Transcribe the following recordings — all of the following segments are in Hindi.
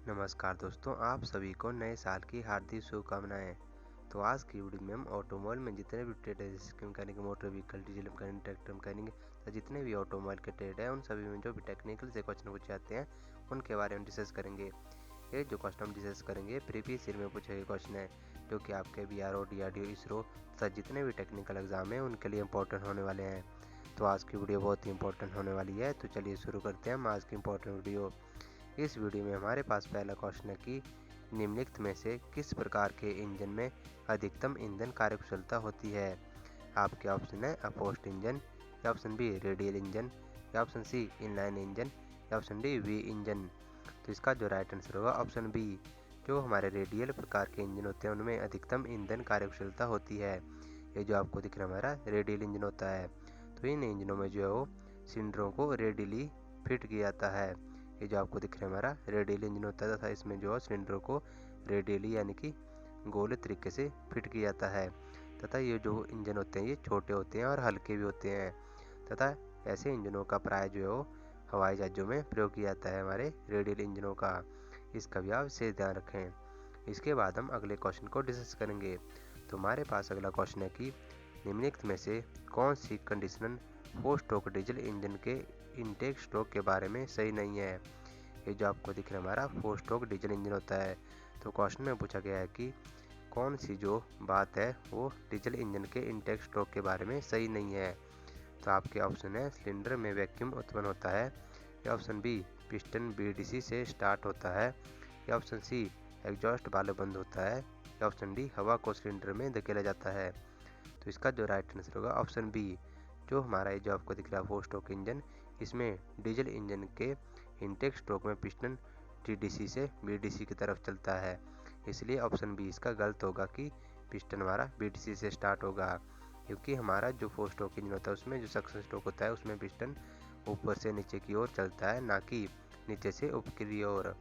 नमस्कार दोस्तों, आप सभी को नए साल की हार्दिक शुभकामनाएं। तो आज की वीडियो में हम ऑटोमोबाइल में जितने भी ट्रेड है जैसे mechanic, motor vehicle, diesel mechanic, tractor mechanic, तो जितने भी ऑटोमोबाइल के ट्रेड है उन सभी में जो भी टेक्निकल से क्वेश्चन पूछे जाते हैं उनके बारे में डिस्कस करेंगे। ये जो क्वेश्चन हम डिस्कस करेंगे प्रीवियस ईयर में पूछे गए क्वेश्चन है, जो कि आपके BRO, DRDO, इसरो तथा जितने भी टेक्निकल एग्जाम है उनके लिए इंपॉर्टेंट होने वाले हैं। तो आज की वीडियो बहुत ही इंपॉर्टेंट होने वाली है। तो चलिए शुरू करते हैं हम आज की इंपॉर्टेंट वीडियो। इस वीडियो में हमारे पास पहला क्वेश्चन है कि निम्नलिखित में से किस प्रकार के इंजन में अधिकतम ईंधन कार्यकुशलता होती है। आपके ऑप्शन है अपोस्ट इंजन, या ऑप्शन बी रेडियल इंजन, या ऑप्शन सी इनलाइन इंजन, या ऑप्शन डी वी इंजन। तो इसका जो राइट आंसर होगा ऑप्शन बी। जो हमारे रेडियल प्रकार के इंजन होते हैं उनमें अधिकतम ईंधन कार्यकुशलता होती है। ये जो आपको दिख रहा है हमारा रेडियल इंजन होता है। तो इन इंजनों में जो है वो सिलेंडरों को रेडियली फिट किया जाता है। ये जो आपको दिख रहा है हमारा रेडियल इंजन होता है तथा इसमें जो है सिलेंडरों को रेडियली यानी कि गोल तरीके से फिट किया जाता है। तथा ये जो इंजन होते हैं ये छोटे होते हैं और हल्के भी होते हैं। तथा ऐसे इंजनों का प्राय जो है वो हवाई जहाज़ों में प्रयोग किया जाता है हमारे रेडियल इंजनों का। इसका भी आप विशेष ध्यान रखें। इसके बाद हम अगले क्वेश्चन को डिस्कस करेंगे। तो हमारे पास अगला क्वेश्चन है कि निम्नलिखित में से कौन सी कंडीशन 4 स्ट्रोक डीजल इंजन के इनटेक स्ट्रोक के बारे में सही नहीं है। ये जो आपको दिख रहा है हमारा 4 स्ट्रोक डीजल इंजन होता है। तो क्वेश्चन में पूछा गया है कि कौन सी जो बात है वो डीजल इंजन के इनटेक स्ट्रोक के बारे में सही नहीं है। तो आपके ऑप्शन है सिलेंडर में वैक्यूम उत्पन्न होता है, या ऑप्शन बी पिस्टन BDC से स्टार्ट होता है, या ऑप्शन सी एग्जॉस्ट वाल्व बंद होता है, या ऑप्शन डी हवा को सिलेंडर में धकेला जाता है। तो इसका जो राइट आंसर होगा ऑप्शन बी। जो हमारा ये जो आपको दिख रहा है 4 स्ट्रोक इंजन, इसमें डीजल इंजन के इनटेक स्ट्रोक में पिस्टन TDC से BDC की तरफ चलता है। इसलिए ऑप्शन बी इसका गलत होगा कि पिस्टन हमारा BDC से स्टार्ट होगा, क्योंकि हमारा जो 4 स्ट्रोक इंजन होता है उसमें जो सक्शन स्ट्रोक होता है उसमें पिस्टन ऊपर से नीचे की ओर चलता है, ना कि नीचे से ऊपर की ओर।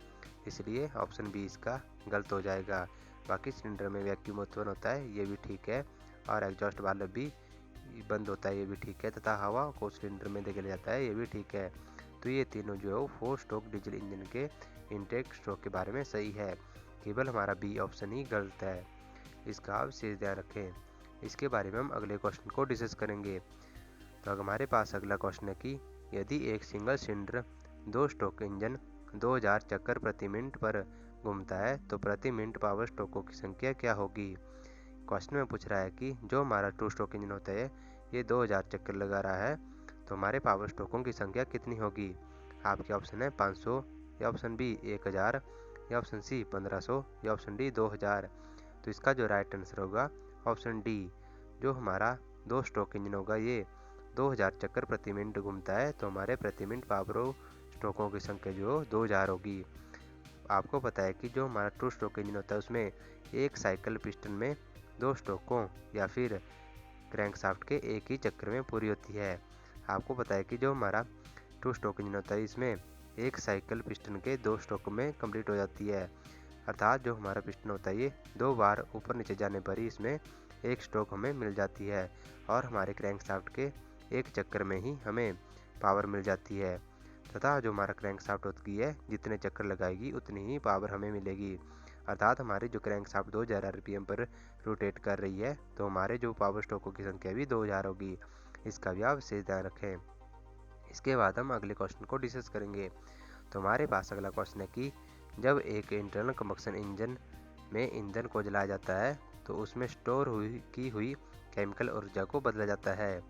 इसलिए ऑप्शन बी इसका गलत हो जाएगा। बाकी सिलेंडर में वैक्यूम उत्पन्न होता है ये भी ठीक है, और एग्जॉस्ट वाल्व भी बंद होता है ये भी ठीक है, तथा हवा को सिलेंडर में धकेला जाता है ये भी ठीक है। तो ये तीनों जो है वो 4 स्ट्रोक डीजल इंजन के इनटेक स्ट्रोक के बारे में सही है। केवल हमारा बी ऑप्शन ही गलत है। इसका आप विशेष ध्यान रखें। इसके बारे में हम अगले क्वेश्चन को डिस्कस करेंगे। तो अगर हमारे पास अगला क्वेश्चन है कि यदि एक सिंगल सिलेंडर 2 स्ट्रोक इंजन 2000 चक्कर प्रति मिनट पर घूमता है तो प्रति मिनट पावर स्ट्रोकों की संख्या क्या होगी। क्वेश्चन में पूछ रहा है कि जो हमारा 2 स्ट्रोक इंजन होता है ये 2000 चक्कर लगा रहा है तो हमारे पावर स्ट्रोकों की संख्या कितनी होगी। आपके ऑप्शन है 500, या ऑप्शन बी 1000, या ऑप्शन सी 1500, या ऑप्शन डी 2000। तो इसका जो राइट आंसर होगा ऑप्शन डी। जो हमारा 2 स्ट्रोक इंजन होगा ये 2000 चक्कर प्रति मिनट घूमता है तो हमारे प्रति मिनट पावर स्ट्रोकों की संख्या जो 2000 होगी। आपको पता है कि जो हमारा 2 स्ट्रोक इंजन होता है उसमें एक साइकिल पिस्टन में 2 स्ट्रोकों या फिर क्रैंकशाफ्ट के एक ही चक्कर में पूरी होती है। आपको पता है कि जो हमारा 2 स्ट्रोक इंजन होता है इसमें एक साइकिल पिस्टन के 2 स्ट्रोक में कंप्लीट हो जाती है। अर्थात जो हमारा पिस्टन होता है ये 2 बार ऊपर नीचे जाने पर ही इसमें एक स्ट्रोक हमें मिल जाती है, और हमारे क्रैंकशाफ्ट के एक चक्कर में ही हमें पावर मिल जाती है। तथा जो हमारा क्रैंकशाफ्ट होती है जितने चक्कर लगाएगी उतनी ही पावर हमें मिलेगी। अर्थात हमारी जो क्रैंकशाफ्ट 2000 RPM पर रोटेट कर रही है तो हमारे जो पावर स्ट्रोकों की संख्या भी 2000 होगी। इसका भी आप विशेष ध्यान रखें। इसके बाद हम अगले क्वेश्चन को डिस्कस करेंगे। तो हमारे पास अगला क्वेश्चन है कि जब एक इंटरनल कंबक्शन इंजन में ईंधन को जलाया जाता है तो उसमें स्टोर की हुई केमिकल ऊर्जा को बदला जाता है।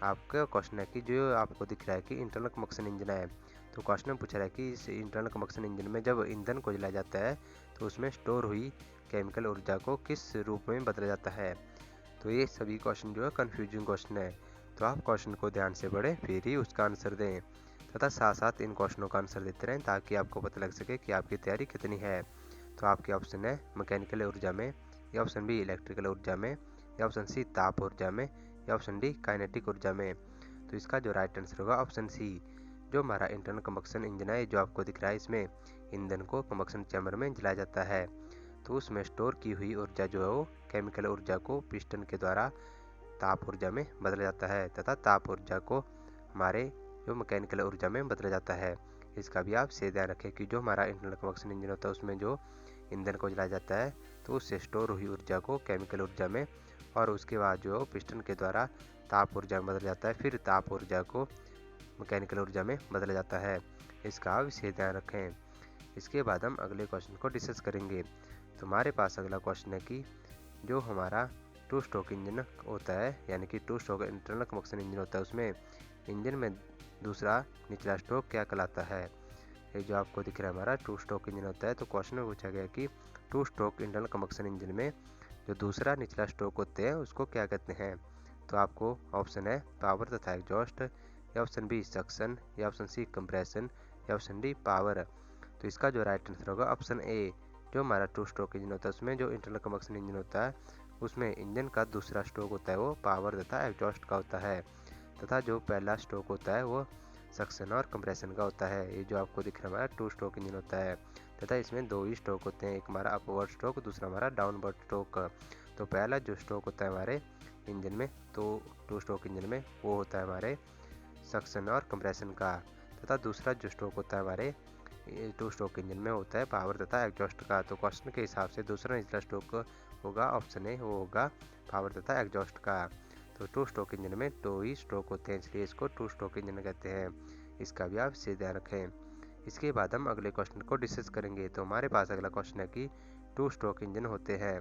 आपका क्वेश्चन है कि जो आपको दिख रहा है कि इंटरनल कंबक्शन इंजन है, तो क्वेश्चन में पूछ रहा है कि इस इंटरनल कंबक्शन इंजन में जब ईंधन को जलाया जाता है तो उसमें स्टोर हुई केमिकल ऊर्जा को किस रूप में बदला जाता है। तो ये सभी क्वेश्चन जो है कन्फ्यूजिंग क्वेश्चन है, तो आप क्वेश्चन को ध्यान से पढ़ें फिर ही उसका आंसर दें, तथा साथ साथ इन क्वेश्चनों का आंसर देते रहें ताकि आपको पता लग सके कि आपकी तैयारी कितनी है। तो आपके ऑप्शन है मैकेनिकल ऊर्जा में, या ऑप्शन बी इलेक्ट्रिकल ऊर्जा में, या ऑप्शन सी ताप ऊर्जा में, या ऑप्शन डी काइनेटिक ऊर्जा में। तो इसका जो राइट आंसर होगा ऑप्शन सी। जो हमारा इंटरनल कंबक्शन इंजन है जो आपको दिख रहा है इसमें ईंधन को कंबक्शन चैम्बर में जलाया जाता है, तो उसमें स्टोर की हुई ऊर्जा जो है वो केमिकल ऊर्जा को पिस्टन के द्वारा ताप ऊर्जा में बदला जाता है, तथा ताप ऊर्जा को हमारे जो मैकेनिकल ऊर्जा में बदला जाता है। इसका भी आप से ध्यान रखें कि जो हमारा इंटरनल कंबशन इंजन होता है उसमें जो ईंधन को जलाया जाता है तो उससे स्टोर हुई ऊर्जा को केमिकल ऊर्जा में और उसके बाद जो पिस्टन के द्वारा ताप ऊर्जा में बदला जाता है, फिर ताप ऊर्जा को मैकेनिकल ऊर्जा में बदला जाता है। इसका आप विशेष ध्यान रखें। इसके बाद हम अगले क्वेश्चन को डिस्कस करेंगे। तुम्हारे पास अगला क्वेश्चन है कि जो हमारा टू स्ट्रोक इंजन होता है यानी कि two stroke internal combustion engine होता है उसमें इंजन में दूसरा निचला स्ट्रोक क्या कहलाता है। ये जो आपको दिख रहा है हमारा टू स्ट्रोक इंजन होता है, तो क्वेश्चन में पूछा गया कि two stroke internal combustion engine में जो दूसरा निचला स्ट्रोक होते हैं उसको क्या कहते हैं। तो आपको ऑप्शन है पावर तथा एग्जॉस्ट, या ऑप्शन बी सक्शन, या ऑप्शन सी कंप्रेशन, या ऑप्शन डी पावर। तो इसका जो राइट आंसर होगा ऑप्शन ए। जो हमारा टू स्ट्रोक इंजन होता है उसमें जो इंटरनल कंबशन इंजन होता है उसमें इंजन का दूसरा स्ट्रोक होता है वो पावर तथा एग्जॉस्ट का होता है, तथा जो पहला स्ट्रोक होता है वो सक्शन और कंप्रेशन का होता है। ये जो आपको दिख रहा है हमारा टू स्ट्रोक इंजन होता है, तथा इसमें दो ही स्ट्रोक होते हैं, एक हमारा अपवर्ड स्ट्रोक, दूसरा हमारा डाउनवर्ड स्ट्रोक। तो पहला जो स्ट्रोक होता है हमारे इंजन में, तो टू स्ट्रोक इंजन में, वो होता है हमारे सक्शन और कंप्रेशन का, तथा दूसरा जो स्ट्रोक होता है हमारे टू स्ट्रोक इंजन में होता है पावर तथा एग्जॉस्ट का। तो क्वेश्चन के हिसाब से दूसरा निचला स्ट्रोक होगा ऑप्शन ए, वो होगा पावर तथा एग्जॉस्ट का। तो टू स्ट्रोक इंजन में दो ही स्ट्रोक होते हैं इसलिए इसको टू स्ट्रोक इंजन कहते हैं। इसका भी आप से ध्यान रखें। इसके बाद हम अगले क्वेश्चन को डिस्कस करेंगे। तो हमारे पास अगला क्वेश्चन है कि टू स्ट्रोक इंजन होते हैं,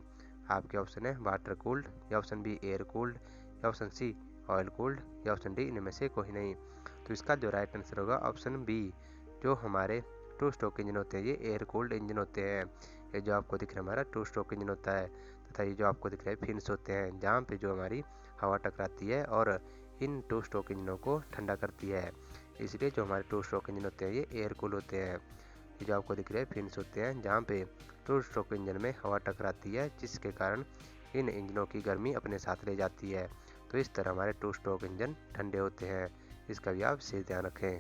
आपके ऑप्शन है वाटर कूल्ड, या ऑप्शन बी एयर कूल्ड, या ऑप्शन सी ऑयल कूल्ड, या ऑप्शन डी इनमें से कोई नहीं। तो इसका जो राइट आंसर होगा ऑप्शन बी। जो हमारे टू स्ट्रोक इंजन होते हैं ये एयर कूल्ड इंजन होते हैं। ये जो आपको दिख रहा है हमारा टू स्ट्रोक इंजन होता है, तथा ये जो आपको दिख रहा है फिन्स होते हैं जहाँ पे जो हमारी हवा टकराती है और इन टू स्ट्रोक इंजनों को ठंडा करती है। इसलिए जो हमारे टू स्ट्रोक इंजन होते हैं ये एयर कूल होते हैं। ये जो आपको दिख रहे हैं फिन्स होते हैं जहाँ पे टू स्ट्रोक इंजन में हवा टकराती है, जिसके कारण इन इंजनों की गर्मी अपने साथ ले जाती है। तो इस तरह हमारे टू स्ट्रोक इंजन ठंडे होते हैं। इसका भी आप विशेष ध्यान रखें।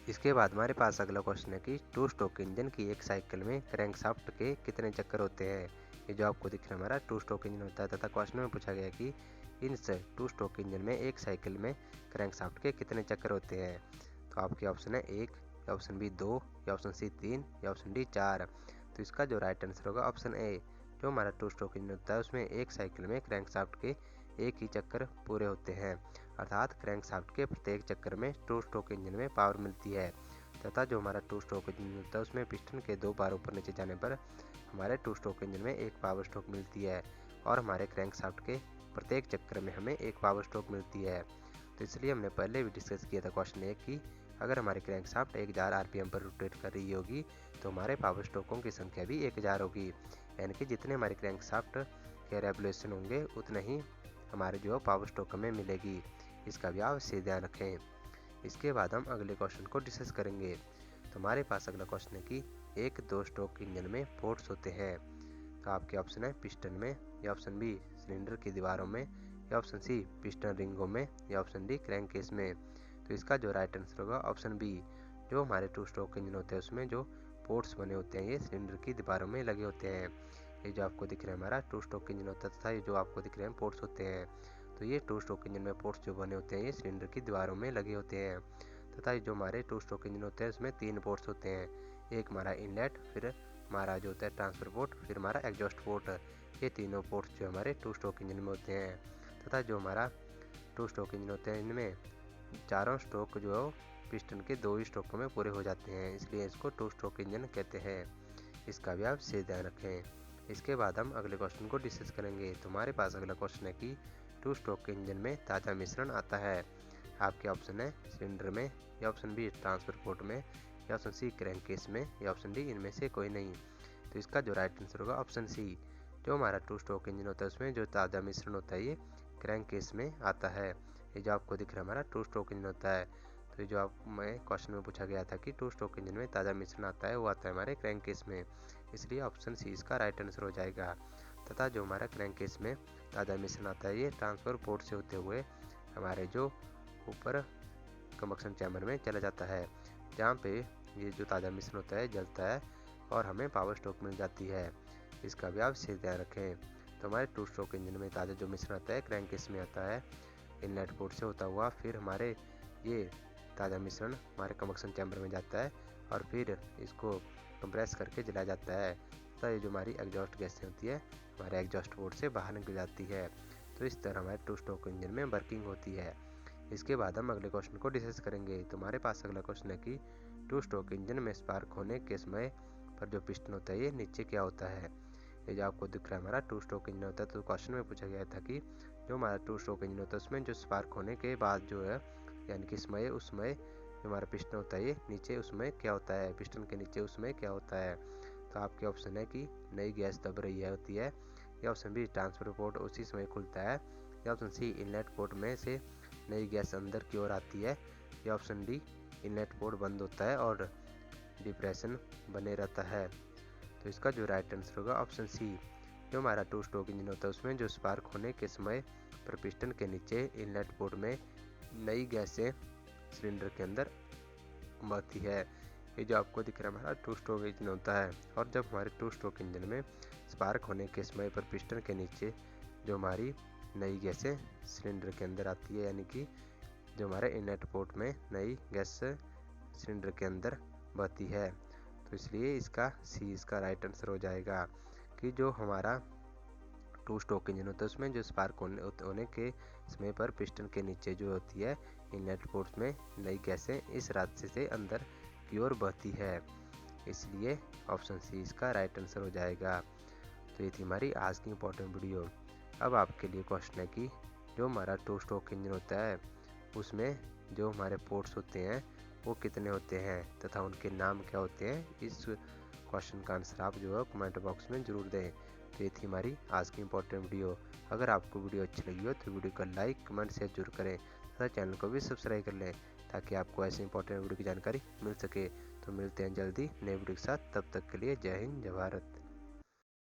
इसके बाद हमारे पास अगला क्वेश्चन है कि टू स्ट्रोक इंजन की एक साइकिल में क्रैंकशाफ्ट के कितने चक्कर होते हैं। ये जो आपको दिख रहा है हमारा टू स्ट्रोक इंजन होता है, तथा क्वेश्चन में पूछा गया कि इन टू स्ट्रोक इंजन में एक साइकिल में क्रैंकशाफ्ट के कितने चक्कर होते हैं। तो आपके ऑप्शन है एक, या ऑप्शन बी दो, या ऑप्शन सी तीन, या ऑप्शन डी चार। तो इसका जो राइट आंसर होगा ऑप्शन ए। जो हमारा टू स्ट्रोक इंजन होता है उसमें एक साइकिल में क्रैंकशाफ्ट के एक ही चक्कर पूरे होते हैं, अर्थात क्रैंकशाफ्ट के प्रत्येक चक्कर में टू स्ट्रोक इंजन में पावर मिलती है, तथा जो हमारा टू स्ट्रोक इंजन होता है उसमें पिस्टन के दो बार ऊपर नीचे जाने पर हमारे टू स्ट्रोक इंजन में एक पावर स्ट्रोक मिलती है, और हमारे क्रैंकशाफ्ट के प्रत्येक चक्कर में हमें एक पावर स्ट्रोक मिलती है। तो इसलिए हमने पहले भी डिस्कस किया था क्वेश्चन एक कि अगर हमारी क्रैंकशाफ्ट 1000 आरपीएम पर रोटेट कर रही होगी तो हमारे पावर स्ट्रोकों की संख्या भी 1000 होगी, यानी कि जितने हमारे क्रैंकशाफ्ट के रेवोल्यूशन होंगे उतने ही हमारे जो पावर स्ट्रोक हमें मिलेगी। इसका भी आप से ध्यान रखें। इसके बाद हम अगले क्वेश्चन को डिस्कस करेंगे। तो हमारे पास अगला क्वेश्चन है कि एक दो स्ट्रोक इंजन में पोर्ट्स होते हैं। तो आपके ऑप्शन है पिस्टन में, या ऑप्शन बी सिलेंडर की दीवारों में, या ऑप्शन सी पिस्टन रिंगों में, या ऑप्शन डी क्रैंक केस में। तो इसका जो राइट आंसर होगा ऑप्शन बी। जो हमारे टू स्ट्रोक इंजन होते हैं उसमें जो पोर्ट्स बने होते हैं ये सिलेंडर की दीवारों में लगे होते हैं। ये जो आपको दिख रहा है हमारा टू स्ट्रोक इंजन होता है, तथा ये जो आपको दिख रहे हैं पोर्ट्स होते हैं, तो ये टू स्ट्रोक इंजन में पोर्ट्स जो बने होते हैं ये सिलेंडर की दीवारों में लगे होते हैं, तथा ये जो हमारे टू स्ट्रोक इंजन होते हैं उसमें तीन पोर्ट्स होते हैं। एक हमारा इनलेट, फिर हमारा जो होता है ट्रांसफर पोर्ट, फिर हमारा एग्जॉस्ट पोर्ट। ये तीनों पोर्ट्स जो हमारे टू स्ट्रोक इंजन में होते हैं, तथा जो हमारा टू स्ट्रोक इंजन होते हैं इनमें चारों स्ट्रोक जो पिस्टन के दो ही स्ट्रोकों में पूरे हो जाते हैं, इसलिए इसको टू स्ट्रोक इंजन कहते हैं। इसका भी आप से ध्यान रखें। इसके बाद हम अगले क्वेश्चन को डिस्कस करेंगे। तो हमारे पास अगला क्वेश्चन है कि टू स्ट्रोक इंजन में ताज़ा मिश्रण आता है। आपके ऑप्शन है सिलेंडर में, या ऑप्शन बी ट्रांसफर पोर्ट में, या ऑप्शन सी क्रैंक केस में, या ऑप्शन डी इनमें से कोई नहीं। तो इसका जो राइट आंसर होगा ऑप्शन सी। जो हमारा टू स्ट्रोक इंजन होता है उसमें जो ताज़ा मिश्रण होता है ये क्रैंक केस में आता है। ये जो आपको दिख रहा है हमारा टू स्ट्रोक इंजन होता है, तो ये जो आप में क्वेश्चन में पूछा गया था कि टू स्ट्रोक इंजन में ताज़ा मिश्रण आता है वो आता है हमारे क्रैंक केस में, इसलिए ऑप्शन सी इसका राइट आंसर हो जाएगा। तथा जो हमारा क्रैंक केस में ताज़ा मिश्रण आता है ये ट्रांसफर पोर्ट से होते हुए हमारे जो ऊपर कंबक्शन चैम्बर में चला जाता है, जहाँ पे ये जो ताज़ा मिश्रण होता है जलता है और हमें पावर स्ट्रोक मिल जाती है। इसका भी आप विशेष ध्यान रखें। तो हमारे टू स्ट्रोक इंजन में ताज़ा जो मिश्रण आता है क्रैंक केस में आता है इनलेट पोर्ट से होता हुआ, फिर हमारे ये ताज़ा मिश्रण हमारे कंबक्शन चैम्बर में जाता है और फिर इसको कंप्रेस करके जलाया जाता है तथा ये जो हमारी एग्जॉस्ट गैसें होती है हमारे एग्जॉस्ट पोर्ट से बाहर निकल जाती है। तो इस तरह हमारे टू स्ट्रोक इंजन में वर्किंग होती है। इसके बाद हम अगले क्वेश्चन को डिस्कस करेंगे। तो हमारे पास अगला क्वेश्चन है कि टू स्ट्रोक इंजन में स्पार्क होने के समय पर जो पिस्टन होता है ये नीचे क्या होता है। ये जो आपको दिख रहा है हमारा टू स्ट्रोक इंजन होता है। तो क्वेश्चन में पूछा गया था कि जो हमारा टू स्ट्रोक इंजन होता है उसमें जो स्पार्क होने के बाद जो है यानी कि समय उसमें जो हमारा पिस्टन होता है ये नीचे उसमें क्या होता है, पिस्टन के नीचे उसमें क्या होता है। तो आपके ऑप्शन है कि नई गैस दब रही है होती है, या ऑप्शन बी ट्रांसफर पोर्ट उसी समय खुलता है, या ऑप्शन सी इनलेट पोर्ट में से नई गैस अंदर की ओर आती है, या ऑप्शन डी इनलेट पोर्ट बंद होता है और डिप्रेशन बने रहता है। तो इसका जो राइट आंसर होगा ऑप्शन सी। जो हमारा टू स्ट्रोक इंजन होता है उसमें जो स्पार्क होने के समय पर पिस्टन के नीचे इनलेट पोर्ट में नई गैसें सिलेंडर के अंदर बहती है। ये जो आपको दिख रहा है हमारा टू स्ट्रोक इंजन होता है। और जब हमारे टू स्ट्रोक इंजन में स्पार्क होने के समय पर पिस्टन के नीचे जो हमारी नई गैसें सिलेंडर के अंदर आती है, यानी कि जो हमारे इनलेट पोर्ट में नई गैस सिलेंडर के अंदर बहती है। तो इसलिए इसका सी इसका राइट आंसर हो जाएगा कि जो हमारा टू स्ट्रोक इंजन होता है उसमें जो स्पार्क होने के समय पर पिस्टन के नीचे जो होती है इनलेट पोर्ट में नई गैसें इस रास्ते से अंदर की ओर बहती है। इसलिए ऑप्शन सी इसका राइट आंसर हो जाएगा। तो ये थी हमारी आज की इम्पोर्टेंट वीडियो। अब आपके लिए क्वेश्चन है कि जो हमारा टू स्ट्रोक इंजन होता है उसमें जो हमारे पोर्ट्स होते हैं वो कितने होते हैं तथा उनके नाम क्या होते हैं। इस क्वेश्चन का आंसर आप जो है कमेंट बॉक्स में ज़रूर दें। तो ये थी हमारी आज की इम्पोर्टेंट वीडियो। अगर आपको वीडियो अच्छी लगी हो तो वीडियो को लाइक कमेंट शेयर जरूर करें तथा चैनल को भी सब्सक्राइब कर लें ताकि आपको ऐसे इंपॉर्टेंट वीडियो की जानकारी मिल सके। तो मिलते हैं जल्दी नए वीडियो के साथ, तब तक के लिए जय हिंद जय भारत।